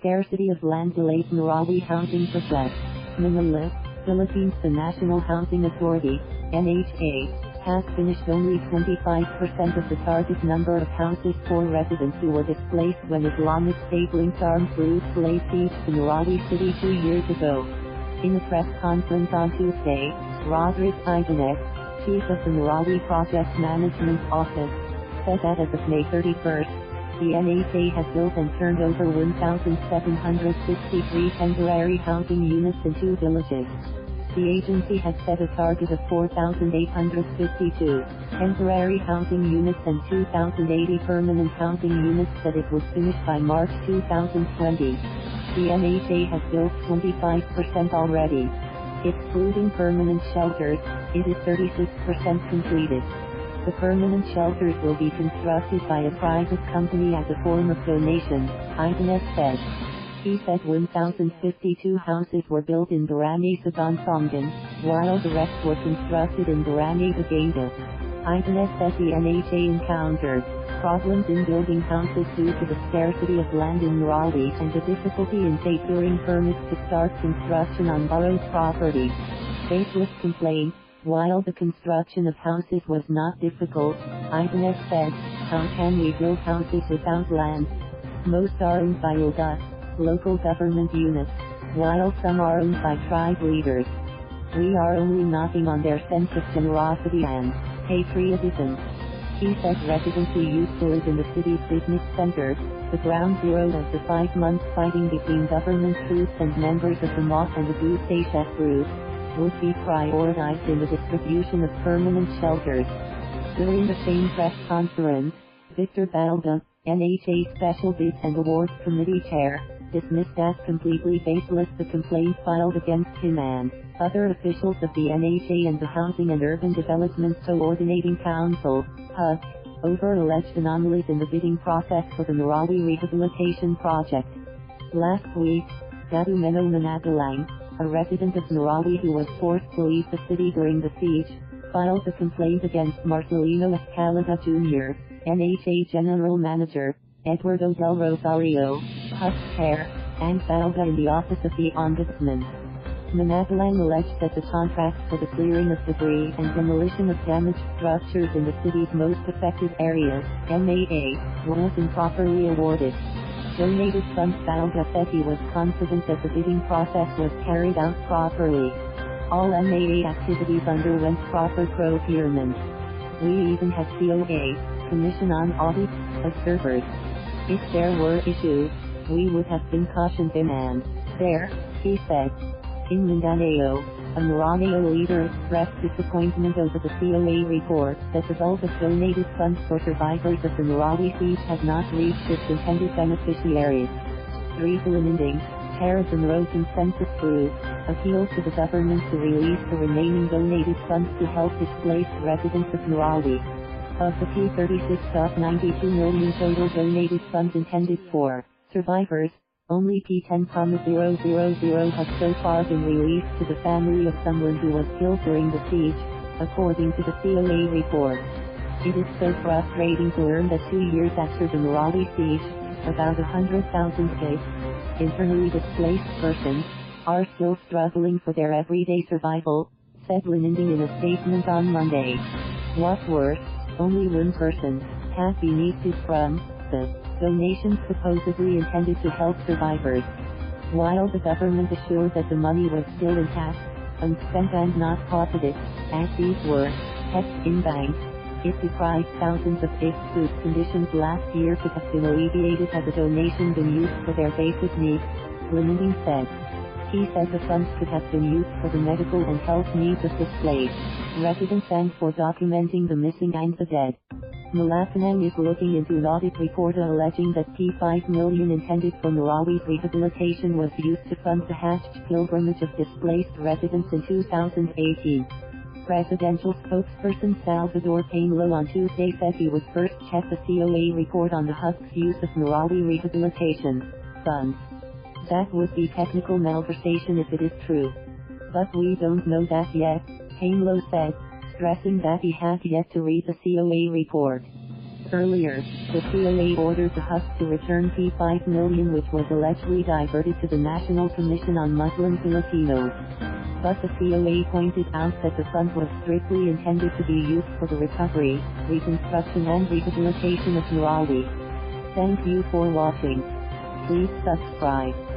Scarcity of land delays Marawi housing project. Manila, Philippines. The National Housing Authority, NHA, has finished only 25% of the target number of houses for residents who were displaced when Islamic State-linked armed groups laid siege to Marawi city 2 years ago. In a press conference on Tuesday, Roderick Ibanez, chief of the Marawi Project Management Office, said that as of May 31st, the NHA has built and turned over 1,763 temporary housing units in 2 villages. The agency has set a target of 4,852 temporary housing units and 2,080 permanent housing units that it would finish by March 2020. The NHA has built 25% already. Excluding permanent shelters, it is 36% completed. The permanent shelters will be constructed by a private company as a form of donation, Ibanez said. He said 1,052 houses were built in Barangay Sabansongan, while the rest were constructed in Barangay Baganga. Ibanez said the NHA encountered problems in building houses due to the scarcity of land in Marawi and the difficulty in securing permits to start construction on borrowed property. Baseless complaints. While the construction of houses was not difficult, Ibanez said, how can we build houses without land? Most are owned by HUDCC, local government units, while some are owned by tribe leaders. We are only knocking on their sense of generosity and patriotism. He said residents who used to live in the city's business center, the ground zero of the 5-month fighting between government troops and members of the MOT and the Busachef group, would be prioritized in the distribution of permanent shelters. During the same press conference, Victor Balda, NHA Special Bids and Awards Committee Chair, dismissed as completely baseless the complaint filed against him and other officials of the NHA and the Housing and Urban Development Coordinating Council, HUDCC, over alleged anomalies in the bidding process for the Marawi Rehabilitation Project. Last week, Dadumeno Managalang, a resident of Marawi who was forced to leave the city during the siege, filed a complaint against Marcelino Escalada Jr., NHA General Manager, Eduardo Del Rosario, HUDCC Chair, and Balga in the Office of the Ombudsman. Managalang alleged that the contracts for the clearing of debris and demolition of damaged structures in the city's most affected areas, MAA, was improperly awarded. Donated funds. Balga said he was confident that the bidding process was carried out properly. All MAA activities underwent proper procurement. We even had COA, Commission on Audit, observers. If there were issues, we would have been cautioned in and there, he said. In Mindanao, a Maranao leader expressed disappointment over the COA report that the bulk of donated funds for survivors of the Marawi siege had not reached its intended beneficiaries. Teresa Lininding, chair of the Maro Consensus Group, appealed to the government to release the remaining donated funds to help displaced residents of Marawi. Of the P36.92 million total donated funds intended for survivors, only P10,000 has so far been released to the family of someone who was killed during the siege, according to the COA report. It is so frustrating to learn that 2 years after the Marawi siege, about 100,000 internally displaced persons are still struggling for their everyday survival, said Lininding in a statement on Monday. What's worse, only one person has been evicted from the donations supposedly intended to help survivors. While the government assured that the money was still intact, unspent and not pocketed, as these were kept in banks, it deprived thousands of if food conditions last year could have been alleviated had the donation been used for their basic needs, Lininding said. He said the funds could have been used for the medical and health needs of displaced residents and for documenting the missing and the dead. Malacañang is looking into an audit report alleging that P5 million intended for Marawi's rehabilitation was used to fund the Hajj pilgrimage of displaced residents in 2018. Presidential spokesperson Salvador Panelo on Tuesday said he would first check the COA report on the HUDCC's use of Marawi rehabilitation funds. That would be technical malversation if it is true. But we don't know that yet, Panelo said, stressing that he had yet to read the COA report. Earlier, the COA ordered the HUDCC to return P5 million which was allegedly diverted to the National Commission on Muslim Filipinos. But the COA pointed out that the fund was strictly intended to be used for the recovery, reconstruction and rehabilitation of Marawi. Thank you for watching. Please subscribe.